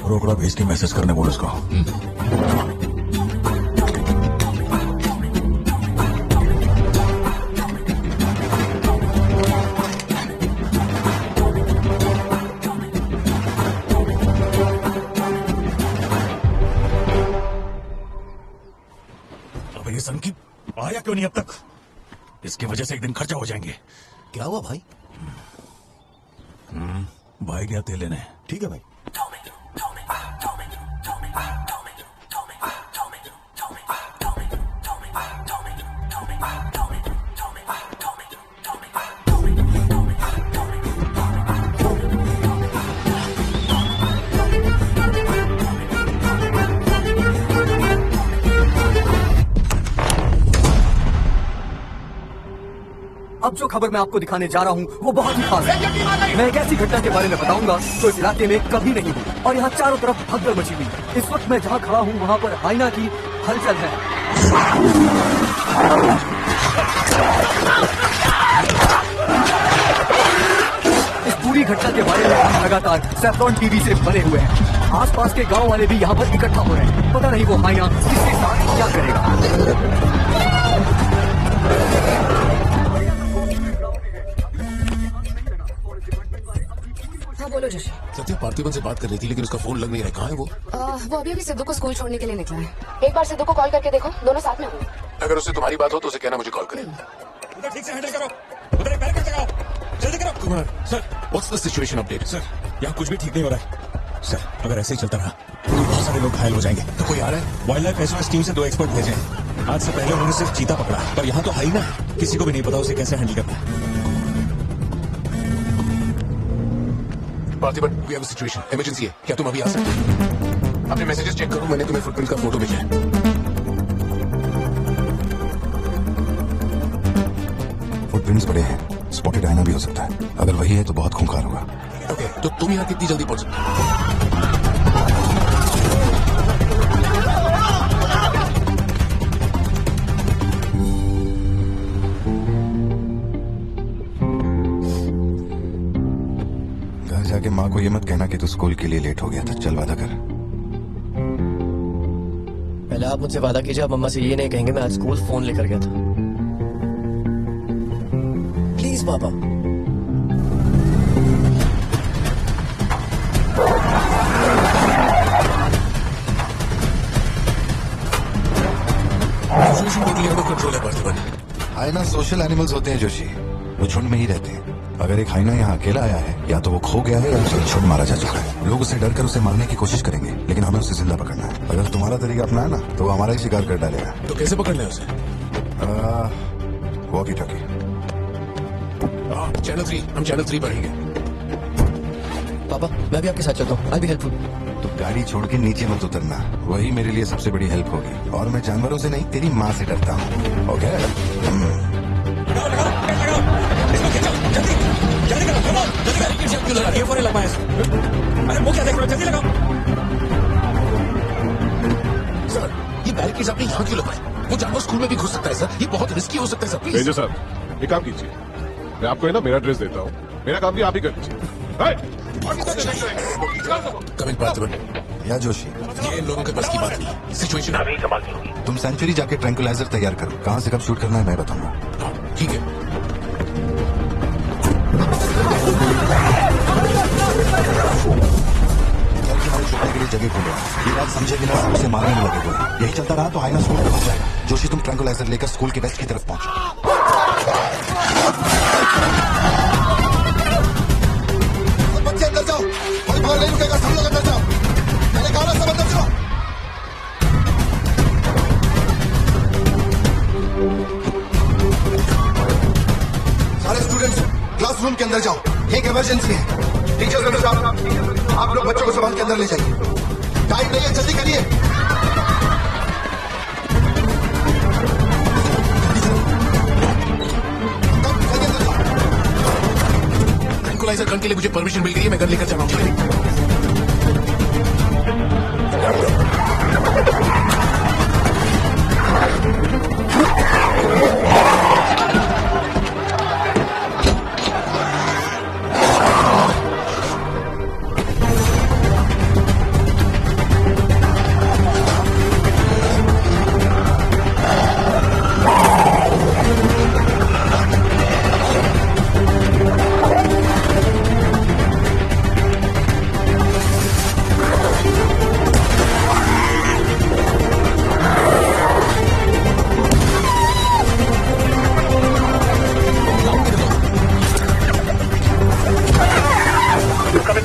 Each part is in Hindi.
रोकड़ा भेज के मैसेज करने बोल उसको। अब ये सन की आया क्यों नहीं अब तक? इसकी वजह से एक दिन खर्चा हो जाएंगे। क्या हुआ भाई? भाई गया तेल लेने। ठीक है भाई। अब जो खबर मैं आपको दिखाने जा रहा हूँ वो बहुत ही खास है। मैं एक ऐसी घटना के बारे में बताऊंगा जो इस इलाके में कभी नहीं हुई और यहाँ चारों तरफ भगदड़ मची हुई। इस वक्त मैं जहाँ खड़ा हूँ वहाँ पर हाइना की हलचल है। इस पूरी घटना के बारे में हम लगातार सैफ्रॉन टीवी से बने हुए हैं। आसपास के गांव वाले भी यहाँ पर इकट्ठा हो रहे हैं। पता नहीं वो हाइना किसके साथ क्या करेगा। बोलो जोशी। सत्या पार्थिवन से बात कर रही थी लेकिन उसका फोन लग नहीं रहा। कहाँ है वो? वो अभी सिद्धू को स्कूल छोड़ने के लिए निकला है। एक बार सिद्धू को कॉल करके देखो, दोनों साथ में होंगे। अगर उससे तुम्हारी बात हो तो उसे कहना मुझे कॉल करे। उधर ठीक से हैंडल करो, उधर एक बैरिकेड लगाओ, जल्दी करो। Kumar sir, what's the situation update? Sir यहाँ कुछ भी ठीक नहीं हो रहा है। सर अगर ऐसे ही चलता रहा तो बहुत सारे लोग घायल हो जाएंगे। तो कोई आ रहा है? वाइल्ड लाइफ एसओएस टीम से 2 एक्सपर्ट भेजे हैं। आज से पहले उन्होंने सिर्फ चीता पकड़ा, पर यहाँ तो हाइना है। किसी को भी नहीं पता उसे कैसे हैंडल करना है। Parthivan, we have a situation, emergency है। क्या तुम अभी आ सकते हो? अपने मैसेजेस चेक करो, मैंने तुम्हें फुटप्रिंट का फोटो भेजा है। फुटप्रिंट्स बड़े हैं, स्पॉटेड हाइना भी हो सकता है। अगर वही है तो बहुत खूंखार होगा। ओके, तो तुम यहाँ कितनी जल्दी पहुंच सकते हो? जाके माँ को ये मत कहना कि तू स्कूल के लिए लेट हो गया था। चल वादा कर। पहले आप मुझसे वादा कीजिए, आप मम्मा से ये नहीं कहेंगे मैं आज स्कूल फोन लेकर गया था। प्लीज पापा। कंट्रोल है पार्थिवन। हाइना सोशल एनिमल्स होते हैं जोशी, वो झुंड में ही रहते हैं। अगर एक हाइना यहाँ अकेला आया है या तो वो खो गया है या उसे छुड़ मारा जा चुका है। लोग उसे डर कर उसे मारने की कोशिश करेंगे लेकिन हमें उसे जिंदा पकड़ना है। अगर तुम्हारा तरीका अपनाया ना तो वो हमारा ही शिकार कर डालेगा। तो कैसे पकड़ना है उसे? Walkie talkie. चैनल 3, हम चैनल 3 पर ही हैं। पापा मैं भी आपके साथ चलता हूँ, आई बी हेल्पफुल। तो गाड़ी छोड़ के नीचे मत उतरना, वही मेरे लिए सबसे बड़ी हेल्प होगी। और मैं जानवरों से नहीं तेरी माँ से डरता हूँ। ओके? अरे वो क्या देख रहे हो, जल्दी लगाओ। सर ये बैरिकेड्स आपने यहाँ क्यों लगाए? वो जानवर स्कूल में भी घुस सकता है सर, ये बहुत रिस्की हो सकता है सर। प्लीज मेजर साहब एक काम कीजिए, मैं आपको है ना मेरा ड्रेस देता हूँ। मेरा काम भी आप ही कर लीजिए। कमिंग पार्थिवन। या जोशी, ये इन लोगों के बस की बात नहीं। सिचुएशन अभी संभालनी होगी। तुम सेंचुरी जाके ट्रैंकुलाइजर तैयार करो। कहाँ से कब शूट करना है मैं बताऊंगा। ठीक है। छुपने के लिए जगह खोलो। ये बात समझे बिना उसे मारने में लगे हुए। यही चलता रहा तो हाइना स्कूल पहुंच जाएगा। जोशी तुम ट्रैंकुलाइजर लेकर स्कूल के वेस्ट की तरफ पहुंचो। बच्चे अंदर जाओ, कोई बाहर नहीं रुकेगा। सब लोग अंदर जाओ, मैंने कहा ना सब अंदर जाओ। सारे स्टूडेंट्स क्लासरूम के अंदर जाओ, एक इमरजेंसी है। टीचर्स अंदर जाओ, आप लोग बच्चों को संभाल के अंदर ले जाइए। टाइम नहीं है, जल्दी करिए। ट्रैंकुलाइजर गन के लिए मुझे परमिशन मिल गई है, मैं गन लेकर जा रहा हूँ।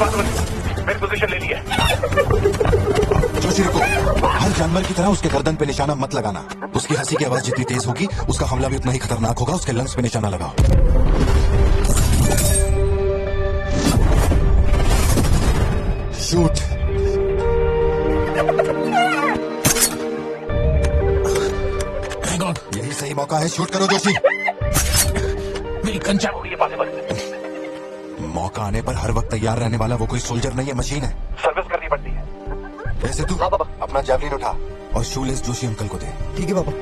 मेरी पोजीशन ले ली है। जोशी रुको, हर जानवर की तरह उसके गर्दन पे निशाना मत लगाना। उसकी हंसी की आवाज जितनी तेज होगी उसका हमला भी उतना ही खतरनाक होगा। उसके लंग्स पे निशाना लगाओ। शूट। यही सही मौका है, शूट करो जोशी। मेरी कंचा हो रही है पार्थिबन। मौका आने पर हर वक्त तैयार रहने वाला वो कोई सोल्जर नहीं है, मशीन है। सर्विस करनी पड़ती है। वैसे तू हाँ बाबा। अपना जैवलिन उठा और शूलेस जोशी अंकल को दे। ठीक है बाबा।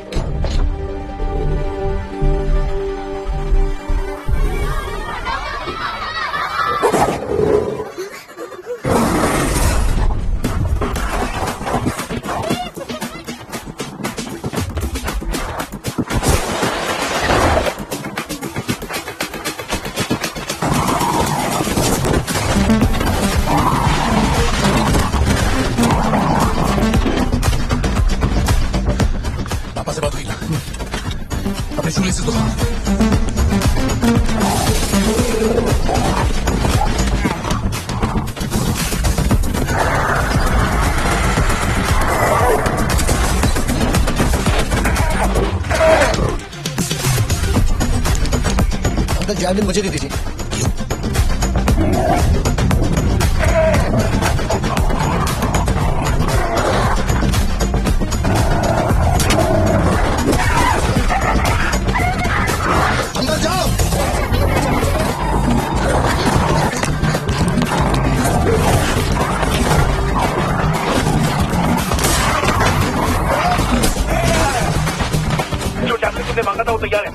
पापा से बात हुई ना? अपने शूलेस तो अंकल जैवलिन मुझे दे दीजिए। अंदर जाओ। जो जैवलिन तुमने मांगा था वो तैयार है।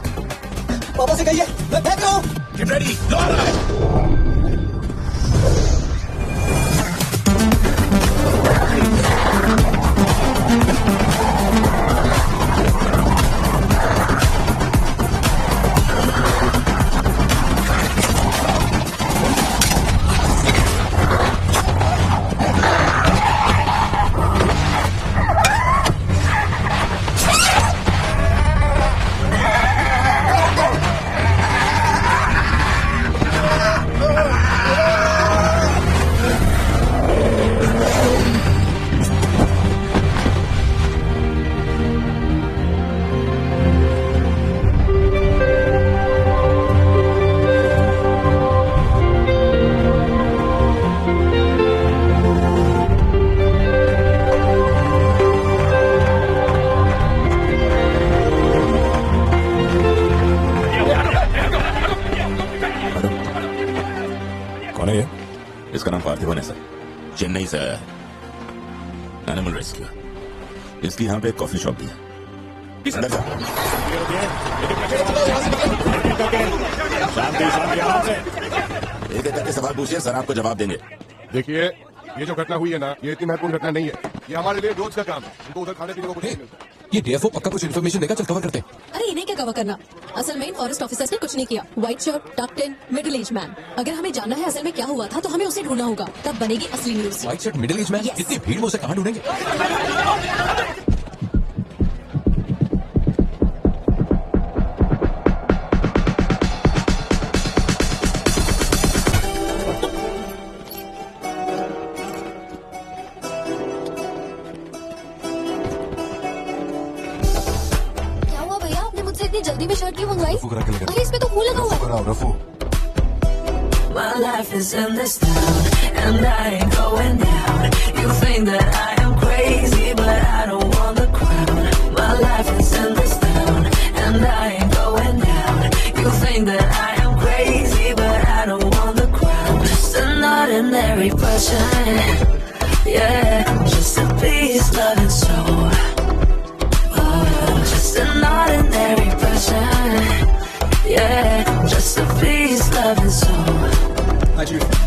पापा से कहिए मैं फेंक रहा हूँ। गेट रेडी, लो आ रहा है। कौन है ये? इसका नाम पार्थिबन है सर, चेन्नई से आया है, एनिमल रेस्क्यू। इसकी यहाँ पे एक कॉफी शॉप भी है। अंदर जा। शांति शांति, आराम से। एक एक करके सवाल पूछिए, सर आपको जवाब देंगे। देखिए, ये जो घटना हुई है ना, ये इतनी महत्वपूर्ण घटना नहीं है। ये हमारे लिए रोज का काम है। इनको उधर खाने पीने को कुछ नहीं मिलता। ये डीएफओ पक्का कुछ इन्फॉर्मेशन देगा, चल कवर करते हैं। अरे इन्हें क्या कवर करना? असल में इन फॉरेस्ट ऑफिसर्स ने कुछ नहीं किया। व्हाइट शर्ट, टक्ड इन, मिडिल एज मैन। अगर हमें जानना है असल में क्या हुआ था तो हमें उसे ढूंढना होगा, तब बनेगी असली news. White shirt, middle age man, Yes. इतनी भीड़ में उसे कहाँ ढूंढेंगे? क्या हुआ भैया, आपने मुझसे इतनी जल्दी में शर्ट क्यों मंगवाई? रफू करा के लेकर। अरे इसमें तो फूल लगा हुआ है। कराओ रफू। My life is in this town, and I ain't going down. You think that I am crazy, but I don't want the crown. My life is in this town, and I ain't going down. You think that I am crazy, but I don't want the crown. Just an ordinary person, yeah, just a peace, love and soul. Oh, just an ordinary person, yeah, just a peace, love and soul.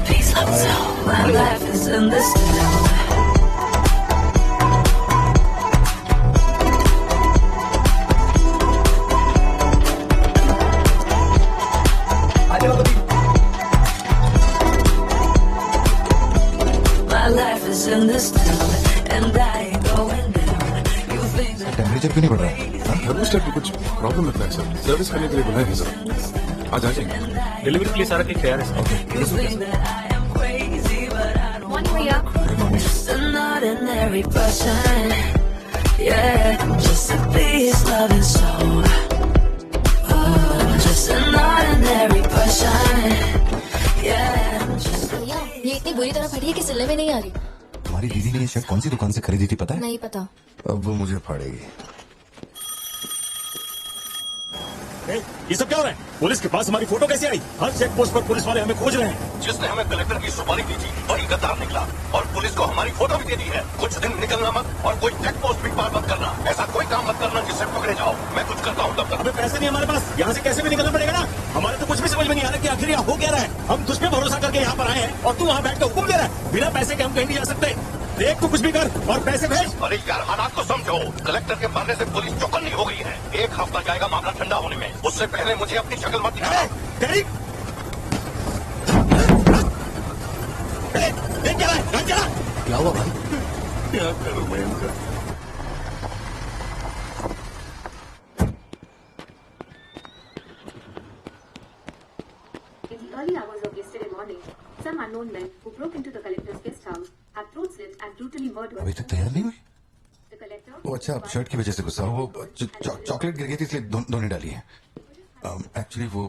Peace, love and soul. My life is in this town. My life is in this town, and I ain't going down. You think that temperature क्यों नहीं बढ़ रहा? थर्मोस्टेट में कुछ प्रॉब्लम लगता है सर। सर्विस करने के लिए बुलाया है सर। आज आ जाएंगे। डिलीवरी के लिए सारा केक तैयार है sir. you think that I am crazy, ordinary person. Yeah, just a beast loving soul. Oh, just an ordinary person. Yeah, just a भैया ये इतनी बुरी तरह फटी है कि सिलने में नहीं आ रही। तुम्हारी दीदी ने ये शर्ट कौन सी दुकान से खरीदी थी पता है? नहीं पता। अब वो मुझे फाड़ेगी। ये सब क्या हो रहा है? पुलिस के पास हमारी फोटो कैसे आई? हर चेक पोस्ट पर पुलिस वाले हमें खोज रहे हैं। जिसने हमें कलेक्टर की सुपारी दी थी वही गद्दार निकला और पुलिस को हमारी फोटो भी दे दी है। कुछ दिन निकलना मत और कोई चेक पोस्ट भी पार मत करना। ऐसा कोई काम मत करना जिससे पकड़े जाओ। मैं कुछ करता हूँ तब तक। हमें पैसे नहीं हमारे पास, यहाँ से कैसे भी निकलना पड़ेगा ना। हमारे तो कुछ भी समझ में नहीं आ रहा कि आखिर यहाँ हो क्या रहा है। हम तुझ पे भरोसा करके यहाँ पर आए हैं और तू वहाँ बैठ कर हुक्म दे रहा है। बिना पैसे के हम कहीं नहीं जा सकते। देख तू कुछ भी कर और पैसे भेज। अरे यार हालात को समझो। कलेक्टर के मरने से पुलिस चौकन्नी हो गई है। 1 हफ्ता जाएगा मामला ठंडा होने में। उससे पहले मुझे अपनी शक्ल मत दिखाना। देख क्या है? क्या हुआ भाई? क्या करूं मैं इनका? In the early hours of yesterday morning, some unknown men who broke into the collector's guest house have throat slit and brutally murdered. अभी तक तैयार नहीं हुई? The collector. वो अच्छा शर्ट की वजह से गुस्सा वो चॉकलेट गिर गई थी इसलिए धोने डाली है। एक्चुअली वो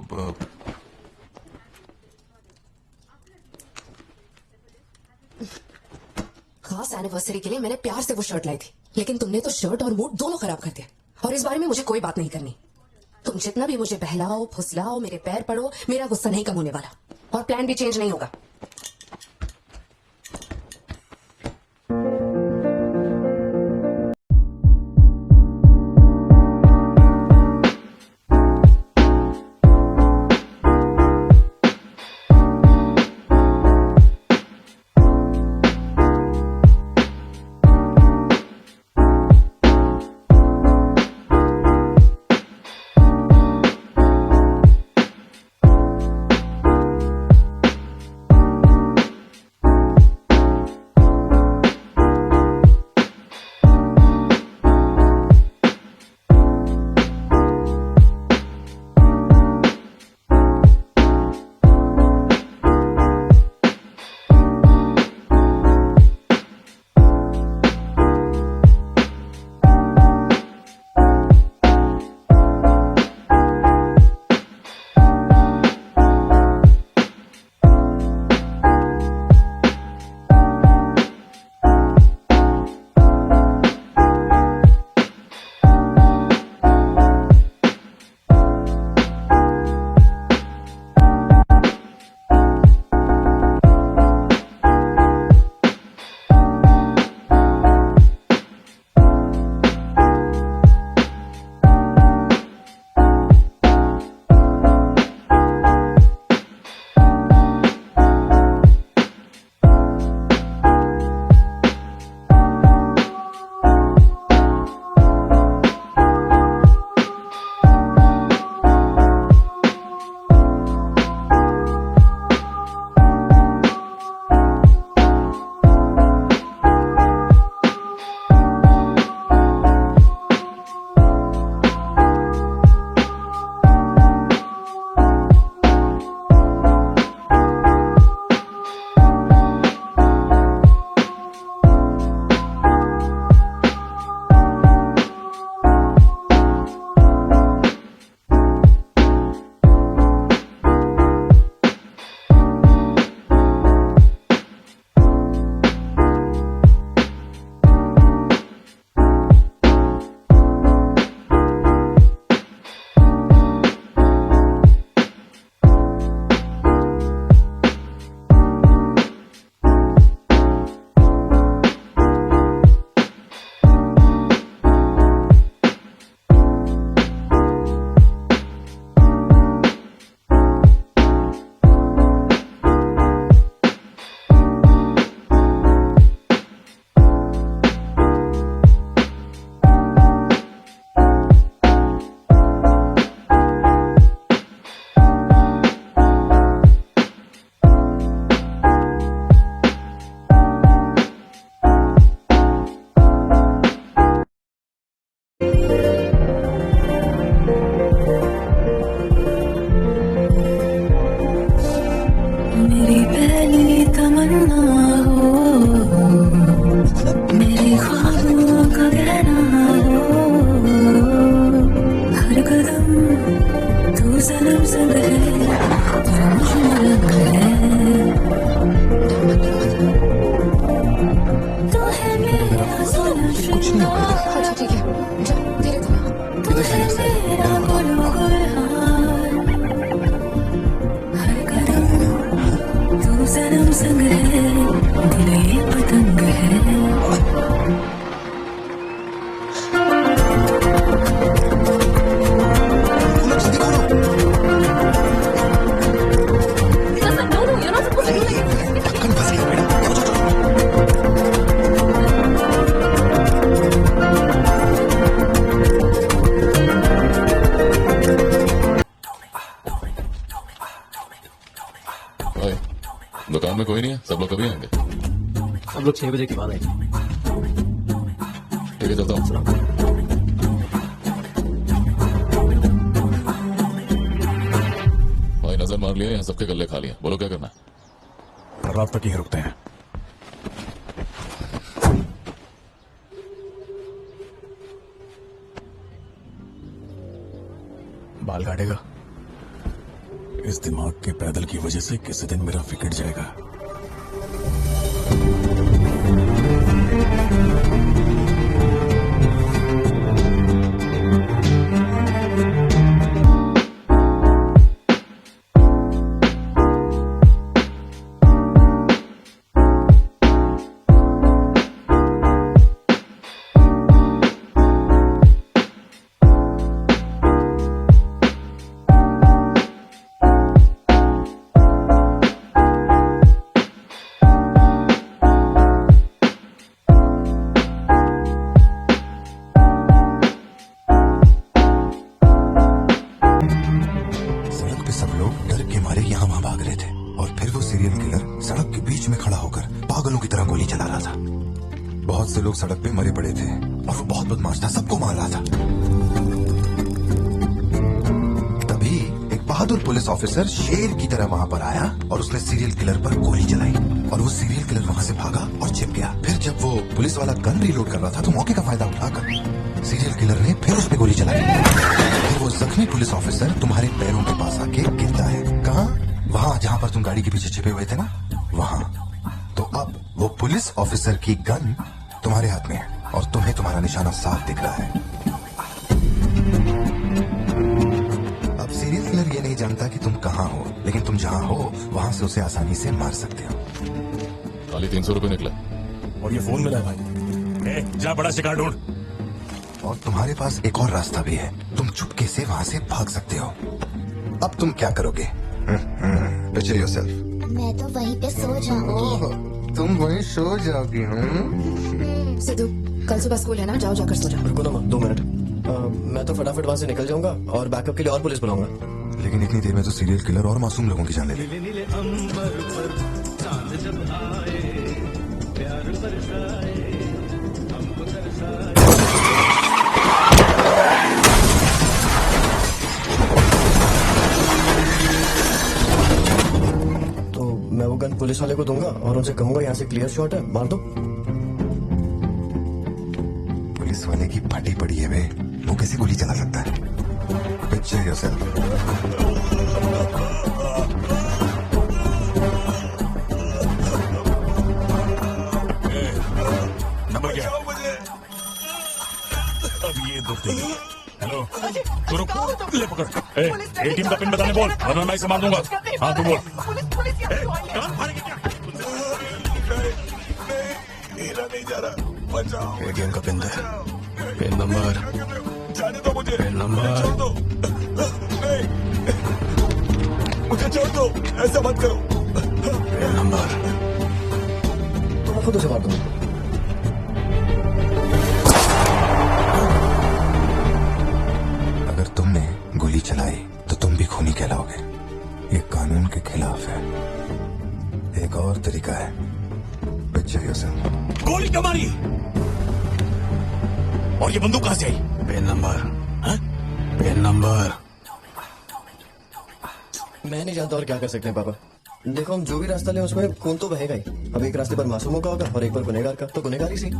खास एनिवर्सरी के लिए मैंने प्यार से वो शर्ट लाई थी, लेकिन तुमने तो शर्ट और मूड दोनों खराब कर दिया। और इस बारे में मुझे कोई बात नहीं करनी। तुम जितना भी मुझे बहलाओ फुसलाओ मेरे पैर पड़ो, मेरा गुस्सा नहीं कम होने वाला और प्लान भी चेंज नहीं होगा। दिल ये पतंग है। दुकान में कोई नहीं है, सब लोग कभी आएंगे? सब लोग 6 बजे के बाद आएंगे। ठीक है, चलता हूँ। भाई नजर मार लिया, यहाँ सबके गले खा लिया। बोलो क्या करना है? रात तक ही रुकते हैं। बाल काटेगा। इस दिमाग के पैदल की वजह से किसी दिन मेरा फिकट जाएगा। सड़क पे मरे पड़े थे और वो बहुत बदमाश था, सबको मार रहा था। तभी एक बहादुर पुलिस ऑफिसर शेर की तरह वहां पर आया और उसने सीरियल किलर पर गोली चलाई और वो सीरियल किलर वहां से भागा और छिप गया। फिर जब वो पुलिस वाला गन रीलोड कर रहा था तो मौके का फायदा उठाकर सीरियल किलर ने फिर उस पर गोली चलाई। फिर वो जख्मी पुलिस ऑफिसर तुम्हारे पैरों के पास आके गिरता है। कहाँ? वहां जहां पर तुम गाड़ी के पीछे छिपे हुए थे ना, वहां। तो अब वो पुलिस ऑफिसर की गन तुम्हारे हाथ में है और तुम्हें तुम्हारा निशाना साफ दिख रहा है। अब सीरियल किलर ये नहीं जानता कि तुम कहां हो, लेकिन तुम जहां हो वहां से उसे आसानी से मार सकते हो। खाली 300 रुपए निकला और ये फोन मिला है भाई। जा बड़ा शिकार ढूंढ। और तुम्हारे पास एक और रास्ता भी है, तुम चुपके से वहां से भाग सकते हो। अब तुम क्या करोगे? Picture yourself. मैं तो वहीं पे सो जाऊंगी। तुम वहीं सो जाओगी? सिद्धू, कल सुबह स्कूल है ना, जाओ जाकर सो जाओ। रुको ना 2 मिनट। मैं तो फटाफट वहां से निकल जाऊंगा और बैकअप के लिए और पुलिस बुलाऊंगा। लेकिन इतनी देर में तो सीरियल किलर और मासूम लोगों की जान ले ली। तो मैं वो गन पुलिस वाले को दूंगा और उनसे कहूंगा यहाँ से क्लियर शॉट है, मार दो। पुलिस वाले की फटी पड़ी है वे, वो कैसे गोली चला सकता है? Picture yourself. नंबर क्या? अब ये दुख देगी। हेलो, तू रुक, ले पकड़। एटीएम का पिन बताने बोल, वरना मैं इसे मार दूंगा। हाँ तू बोल। कान फाड़ेगी क्या? मेरा नहीं जा रहा, बचाओ। एटीएम का पिन दे। Pin number. जाने दो मुझे। Pin number. छोड़ दो। नहीं, मुझे छोड़ दो, ऐसा मत करो। Pin number. तो मैं खुद उसे मार दूंगा। अगर तुमने गोली चलाई तो तुम भी खूनी कहलाओगे। ये कानून के खिलाफ है। एक और तरीका है। Picture yourself. गोली क्यों मारी? और ये बंदूक कहां से आई? Pin number. Pin number. मैं नहीं जानता और क्या कर सकते हैं पापा। देखो हम जो भी रास्ता लें उसमें खून तो बहेगा ही। अब एक रास्ते पर मासूमों का होगा और एक पर गुनहगार का, तो गुनहगार ही सही।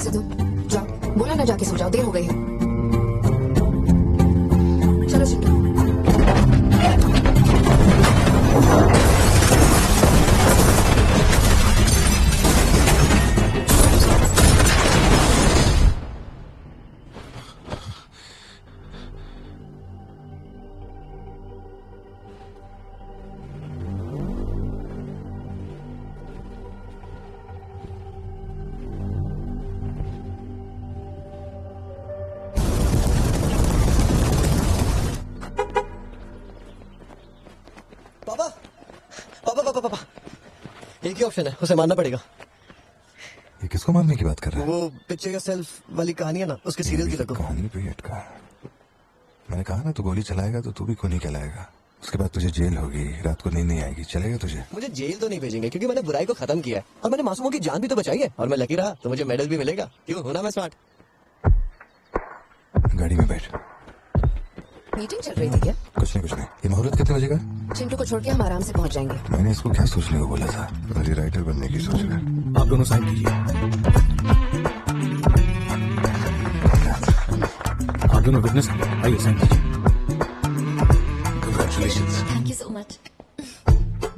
सिद्धू, जाओ, बोला ना जाके सो जाओ, देर हो गई है। चलो सिद्धू। एक ही ऑप्शन है, उसे मारना पड़ेगा। ये किसको मारने की बात कर रहा है? वो पिक्चर का सेल्फ वाली कहानी है ना, उसके सीरियल की लगो। कहानी पे ही अटका है। मैंने कहा ना, तू गोली चलाएगा तो तू भी खूनी कहलाएगा। उसके बाद तुझे जेल होगी, रात को नींद नहीं आएगी। चलेगा तुझे? मुझे जेल तो नहीं भेजेंगे क्योंकि मैंने बुराई को खत्म किया है और मैंने मासूमों की जान भी तो बचाई है और मैं लकी रहा तो मुझे मेडल भी मिलेगा। क्यों, होना मैं स्मार्ट। गाड़ी में बैठ। मीटिंग चल रही थी क्या? कुछ नहीं। ये मुहूर्त कितने बजे का? चिंटू को छोड़ के हम आराम से पहुंच जाएंगे। मैंने इसको क्या सोचने को बोला था? मेरी राइटर बनने की सोच रहा है। आप दोनों साइन कीजिए। आप दोनों विटनेस आइए साइन कीजिए। Congratulations. Thank you so much.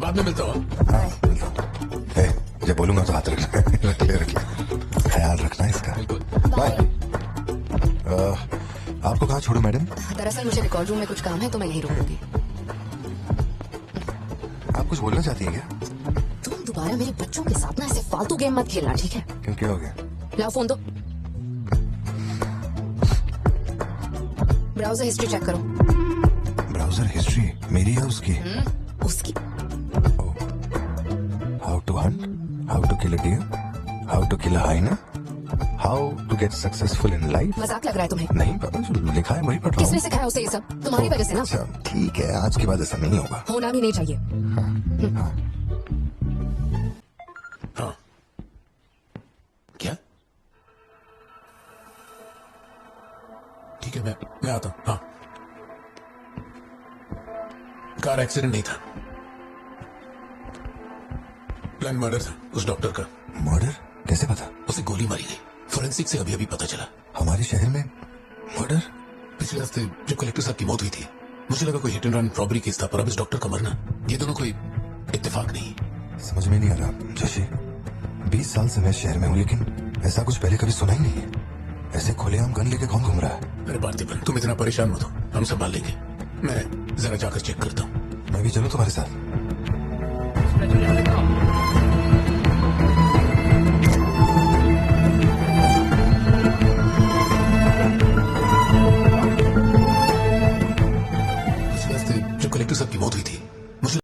बाद में मिलता हूँ। ए, जब बोलूंगा तो हाथ रखना। रखिए। ख्याल रखना इसका। बाय। आपको कहाँ छोड़ू मैडम? दरअसल मुझे रिकॉर्ड रूम में कुछ काम है तो मैं यहीं रुकूंगी। आप कुछ बोलना चाहती हैं क्या? तुम दोबारा मेरे बच्चों के साथ ना ऐसे फालतू गेम मत खेलना, ठीक है? क्यों, क्या हो गया? लाओ फोन दो। ब्राउजर हिस्ट्री चेक करो। ब्राउजर हिस्ट्री मेरी या उसकी? उसकी। How to hunt, how to kill a deer, how to kill a hyena, how to get successful in life. मजाक लग रहा है तुम्हें? नहीं पापा, जो लिखा है वही पढ़ रहा किसने हूँ। सिखाया उसे ये सब? तुम्हारी वजह से ना। अच्छा ठीक है, आज के बाद ऐसा नहीं होगा। होना भी नहीं चाहिए। हाँ। क्या? ठीक है, मैं आता हूँ। हाँ। कार एक्सीडेंट नहीं था, प्लान मर्डर था उस डॉक्टर का। मर्डर? कैसे पता? उसे गोली मारी गई, फोरेंसिक से अभी पता चला। हमारे शहर में मर्डर? पिछले हफ्ते जब कलेक्टर साहब की मौत हुई थी मुझे लगा कोई hit and run robbery case था, पर अब इस डॉक्टर का मरना, ये दोनों कोई इत्तेफाक नहीं। समझ में नहीं आ रहा जोशी। 20 साल से मैं शहर में हूँ लेकिन ऐसा कुछ पहले कभी सुना ही नहीं है। ऐसे खुलेआम गन लेके कौन घूम रहा है? अरे पार्थिबन, तुम इतना परेशान मत हो, हम संभाल लेंगे। मैं जरा जाकर चेक करता हूँ। मैं भी चलूं तुम्हारे साथ? पिछले हफ्ते जब कलेक्टर साहब की मौत हुई थी